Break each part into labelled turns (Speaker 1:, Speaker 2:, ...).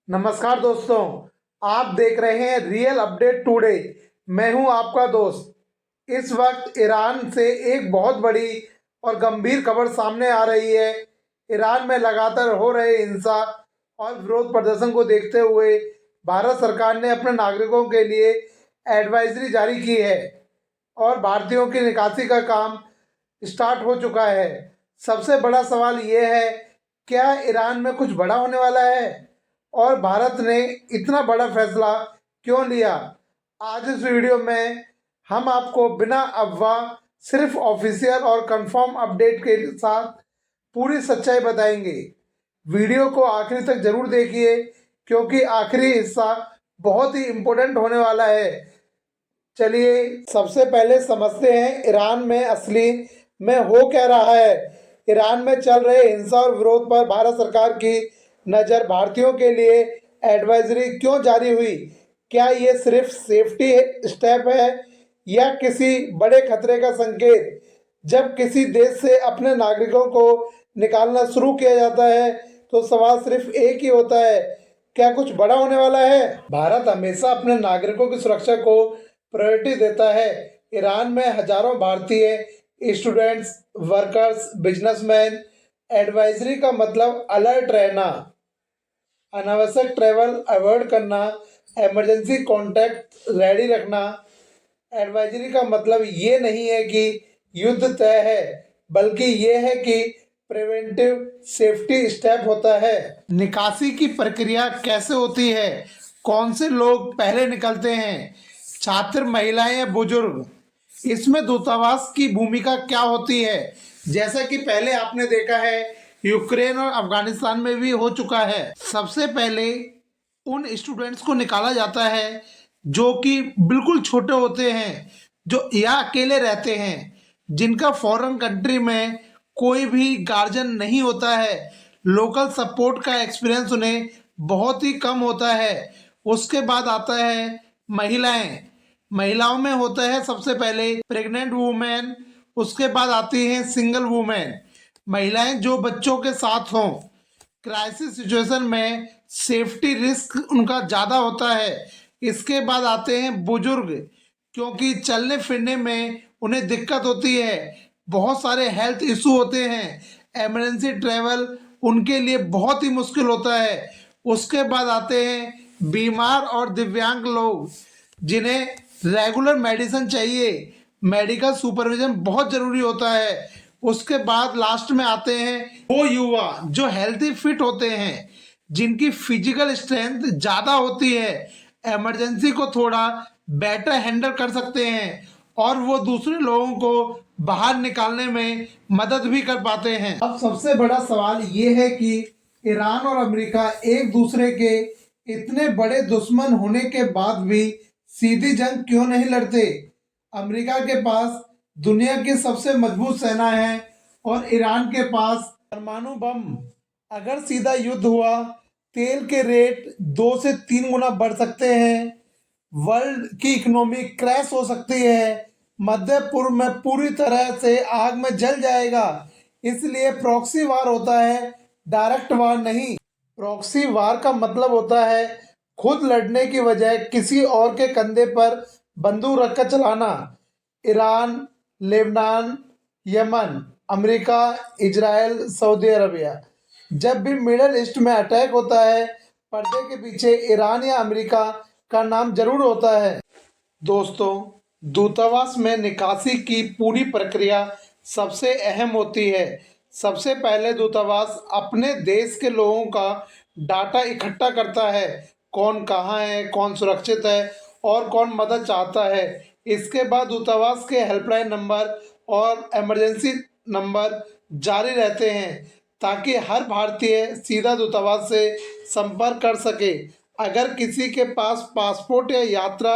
Speaker 1: नमस्कार दोस्तों, आप देख रहे हैं रियल अपडेट टुडे। मैं हूं आपका दोस्त। इस वक्त ईरान से एक बहुत बड़ी और गंभीर खबर सामने आ रही है। ईरान में लगातार हो रहे हिंसा और विरोध प्रदर्शन को देखते हुए भारत सरकार ने अपने नागरिकों के लिए एडवाइजरी जारी की है और भारतीयों की निकासी का काम स्टार्ट हो चुका है। सबसे बड़ा सवाल ये है, क्या ईरान में कुछ बड़ा होने वाला है और भारत ने इतना बड़ा फैसला क्यों लिया? आज इस वीडियो में हम आपको बिना अफवाह, सिर्फ ऑफिशियल और कंफर्म अपडेट के साथ पूरी सच्चाई बताएंगे। वीडियो को आखिरी तक जरूर देखिए क्योंकि आखिरी हिस्सा बहुत ही इम्पोर्टेंट होने वाला है। चलिए सबसे पहले समझते हैं ईरान में असली में हो क्या रहा है। ईरान में चल रहे हिंसा और विरोध पर भारत सरकार की नज़र भारतीयों के लिए एडवाइजरी क्यों जारी हुई? क्या ये सिर्फ सेफ्टी स्टेप है या किसी बड़े खतरे का संकेत? जब किसी देश से अपने नागरिकों को निकालना शुरू किया जाता है तो सवाल सिर्फ एक ही होता है, क्या कुछ बड़ा होने वाला है? भारत हमेशा अपने नागरिकों की सुरक्षा को प्रायोरिटी देता है। ईरान में हजारों भारतीय स्टूडेंट्स, वर्कर्स, बिजनेसमैन। एडवाइजरी का मतलब अलर्ट रहना, अनावश्यक ट्रैवल अवॉइड करना, इमरजेंसी कॉन्टैक्ट रेडी रखना। एडवाइजरी का मतलब ये नहीं है कि युद्ध तय है, बल्कि ये है कि प्रिवेंटिव सेफ्टी स्टेप होता है। निकासी की प्रक्रिया कैसे होती है? कौन से लोग पहले निकलते हैं, छात्र, महिलाएं या बुजुर्ग? इसमें दूतावास की भूमिका क्या होती है? जैसा कि पहले आपने देखा है, यूक्रेन और अफगानिस्तान में भी हो चुका है। सबसे पहले उन स्टूडेंट्स को निकाला जाता है जो कि बिल्कुल छोटे होते हैं, जो या अकेले रहते हैं, जिनका फॉरेन कंट्री में कोई भी गार्जियन नहीं होता है। लोकल सपोर्ट का एक्सपीरियंस उन्हें बहुत ही कम होता है। उसके बाद आता है महिलाएं। महिलाओं में होता है सबसे पहले प्रेग्नेंट वुमेन, उसके बाद आती हैं सिंगल वुमेन, महिलाएं जो बच्चों के साथ हों। क्राइसिस सिचुएशन में सेफ्टी रिस्क उनका ज़्यादा होता है। इसके बाद आते हैं बुजुर्ग, क्योंकि चलने फिरने में उन्हें दिक्कत होती है, बहुत सारे हेल्थ इशू होते हैं, इमरजेंसी ट्रैवल उनके लिए बहुत ही मुश्किल होता है। उसके बाद आते हैं बीमार और दिव्यांग लोग, जिन्हें रेगुलर मेडिसिन चाहिए, मेडिकल सुपरविजन बहुत ज़रूरी होता है। उसके बाद लास्ट में आते हैं वो युवा जो हेल्थी फिट होते हैं, जिनकी फिजिकल स्ट्रेंथ ज़्यादा होती है, इमरजेंसी को थोड़ा बेटर हैंडल कर सकते हैं और वो दूसरे लोगों को बाहर निकालने में मदद भी कर पाते हैं। अब सबसे बड़ा सवाल ये है कि ईरान और अमेरिका एक दूसरे के इतने बड़े दुश्मन होने के बाद भी सीधी जंग क्यों नहीं लड़ते? अमेरिका के पास दुनिया की सबसे मजबूत सेना है और ईरान के पास परमाणु बम। अगर सीधा युद्ध हुआ, तेल के रेट 2 से 3 गुना बढ़ सकते हैं, वर्ल्ड की इकोनॉमी क्रैश हो सकती है, मध्य पूर्व में पूरी तरह से आग में जल जाएगा। इसलिए प्रॉक्सी वार होता है, डायरेक्ट वार नहीं। प्रॉक्सी वार का मतलब होता है खुद लड़ने की बजाय किसी और के कंधे पर बंदूक रखकर चलाना। Iran, Lebanon, Yemen, America, Israel, Saudi Arabia. जब भी मिडल ईस्ट में अटैक होता है, पर्दे के पीछे ईरान या अमेरिका का नाम जरूर होता है। दोस्तों, दूतावास में निकासी की पूरी प्रक्रिया सबसे अहम होती है। सबसे पहले दूतावास अपने देश के लोगों का डाटा इकट्ठा करता है, कौन कहाँ है, कौन सुरक्षित है और कौन मदद चाहता है। इसके बाद दूतावास के हेल्पलाइन नंबर और इमरजेंसी नंबर जारी रहते हैं ताकि हर भारतीय सीधा दूतावास से संपर्क कर सके। अगर किसी के पास पासपोर्ट या यात्रा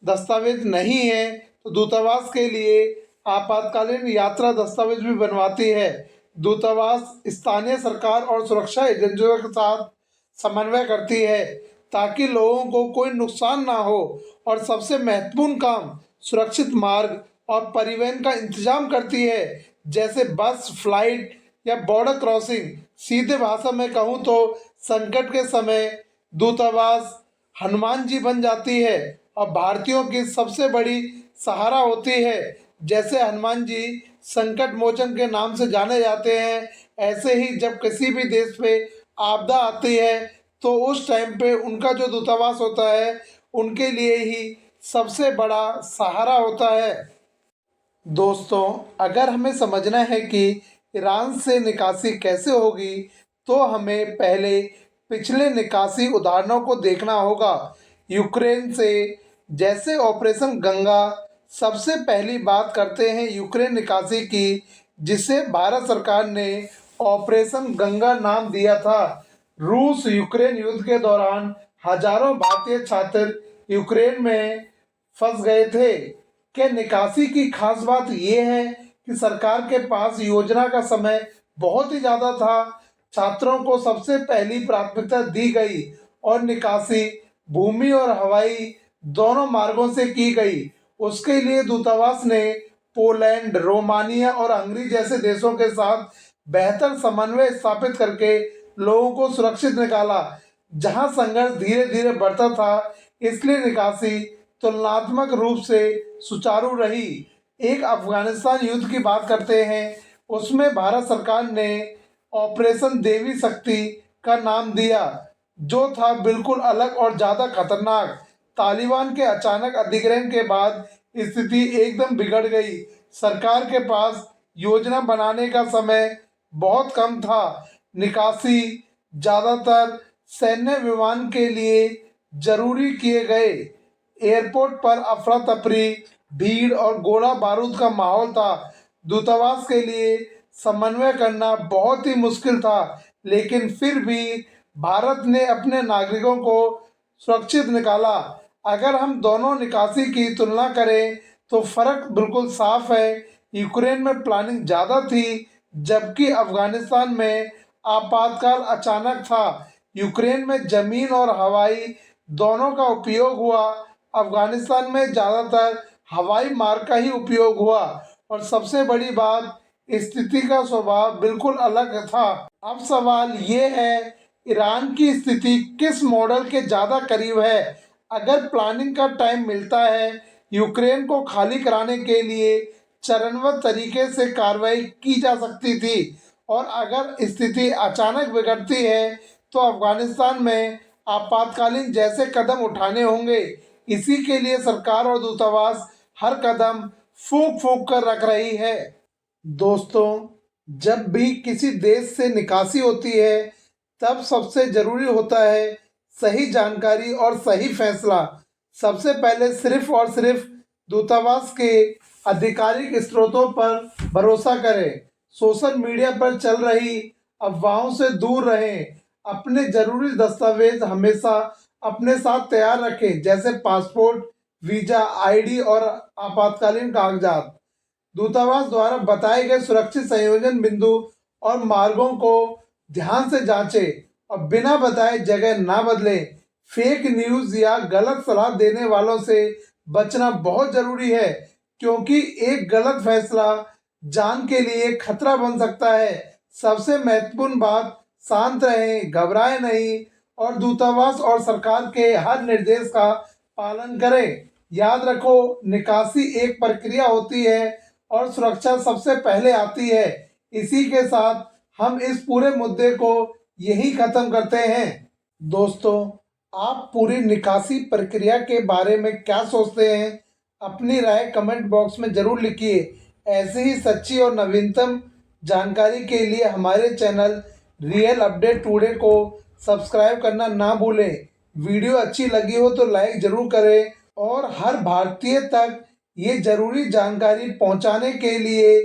Speaker 1: दस्तावेज नहीं है तो दूतावास के लिए आपातकालीन यात्रा दस्तावेज भी बनवाती है। दूतावास स्थानीय सरकार और सुरक्षा एजेंसियों के साथ समन्वय करती है ताकि लोगों को कोई नुकसान ना हो और सबसे महत्वपूर्ण काम सुरक्षित मार्ग और परिवहन का इंतजाम करती है, जैसे बस, फ्लाइट या बॉर्डर क्रॉसिंग। सीधे भाषा में कहूँ तो संकट के समय दूतावास हनुमान जी बन जाती है और भारतीयों की सबसे बड़ी सहारा होती है। जैसे हनुमान जी संकट मोचन के नाम से जाने जाते हैं, ऐसे ही जब किसी भी देश पे आपदा आती है तो उस टाइम पे उनका जो दूतावास होता है उनके लिए ही सबसे बड़ा सहारा होता है। दोस्तों, अगर हमें समझना है कि ईरान से निकासी कैसे होगी तो हमें पहले पिछले निकासी उदाहरणों को देखना होगा। यूक्रेन से, जैसे ऑपरेशन गंगा, सबसे पहली बात करते हैं यूक्रेन निकासी की, जिसे भारत सरकार ने ऑपरेशन गंगा नाम दिया था। रूस यूक्रेन युद्ध के दौरान हजारों भारतीय छात्र यूक्रेन में फंस गए थे। कि निकासी की खास बात यह है कि सरकार के पास योजना का समय बहुत ही ज़्यादा था। छात्रों को सबसे पहली प्राथमिकता दी गई और निकासी भूमि और हवाई दोनों मार्गों से की गई। उसके लिए दूतावास ने पोलैंड, रोमानिया और हंगरी जैसे देशों के साथ बेहतर समन्वय स्थापित करके लोगों को सुरक्षित निकाला। जहां संघर्ष धीरे धीरे बढ़ता था, इसलिए निकासी तुलनात्मक रूप से सुचारू रही। एक अफगानिस्तान युद्ध की बात करते हैं, उसमें भारत सरकार ने ऑपरेशन देवी शक्ति का नाम दिया, जो था बिल्कुल अलग और ज़्यादा खतरनाक। तालिबान के अचानक अधिग्रहण के बाद स्थिति एकदम बिगड़ गई। सरकार के पास योजना बनाने का समय बहुत कम था। निकासी ज़्यादातर सैन्य विमान के लिए जरूरी किए गए। एयरपोर्ट पर अफरा तफरी, भीड़ और गोला बारूद का माहौल था। दूतावास के लिए समन्वय करना बहुत ही मुश्किल था, लेकिन फिर भी भारत ने अपने नागरिकों को सुरक्षित निकाला। अगर हम दोनों निकासी की तुलना करें तो फर्क बिल्कुल साफ है। यूक्रेन में प्लानिंग ज़्यादा थी, जबकि अफगानिस्तान में आपातकाल अचानक था। यूक्रेन में जमीन और हवाई दोनों का उपयोग हुआ। अफगानिस्तान में ज़्यादातर हवाई मार्ग का ही उपयोग हुआ और सबसे बड़ी बात, स्थिति का स्वभाव बिल्कुल अलग था। अब सवाल ये है, ईरान की स्थिति किस मॉडल के ज़्यादा करीब है? अगर प्लानिंग का टाइम मिलता है, यूक्रेन को खाली कराने के लिए चरणबद्ध तरीके से कार्रवाई की जा सकती थी, और अगर स्थिति अचानक बिगड़ती है तो अफगानिस्तान में आपातकालीन जैसे कदम उठाने होंगे। इसी के लिए सरकार और दूतावास हर कदम फूंक फूंक कर रख रही है। दोस्तों, जब भी किसी देश से निकासी होती है तब सबसे जरूरी होता है सही जानकारी और सही फैसला। सबसे पहले सिर्फ और सिर्फ दूतावास के आधिकारिक स्रोतों पर भरोसा करें। सोशल मीडिया पर चल रही अफवाहों से दूर रहें। अपने जरूरी दस्तावेज हमेशा अपने साथ तैयार रखें, जैसे पासपोर्ट, वीजा, आईडी और आपातकालीन कागजात। दूतावास द्वारा बताए गए सुरक्षित संयोजन बिंदु और मार्गों को ध्यान से जांचें और बिना बताए जगह ना बदलें। फेक न्यूज़ या गलत सलाह देने वालों से बचना बहुत ज़रूरी है, क्योंकि एक गलत फैसला जान के लिए खतरा बन सकता है। सबसे महत्वपूर्ण बात, शांत रहें, घबराएं नहीं और दूतावास और सरकार के हर निर्देश का पालन करें। याद रखो, निकासी एक प्रक्रिया होती है और सुरक्षा सबसे पहले आती है। इसी के साथ हम इस पूरे मुद्दे को यही खत्म करते हैं। दोस्तों, आप पूरी निकासी प्रक्रिया के बारे में क्या सोचते हैं? अपनी राय कमेंट बॉक्स में ज़रूर लिखिए। ऐसे ही सच्ची और नवीनतम जानकारी के लिए हमारे चैनल रियल अपडेट टुडे को सब्सक्राइब करना ना भूलें। वीडियो अच्छी लगी हो तो लाइक ज़रूर करें और हर भारतीय तक ये ज़रूरी जानकारी पहुंचाने के लिए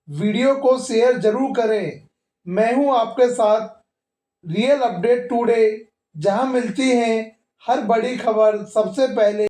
Speaker 1: वीडियो को शेयर ज़रूर करें। मैं हूं आपके साथ रियल अपडेट टुडे, जहां मिलती हैं हर बड़ी खबर सबसे पहले।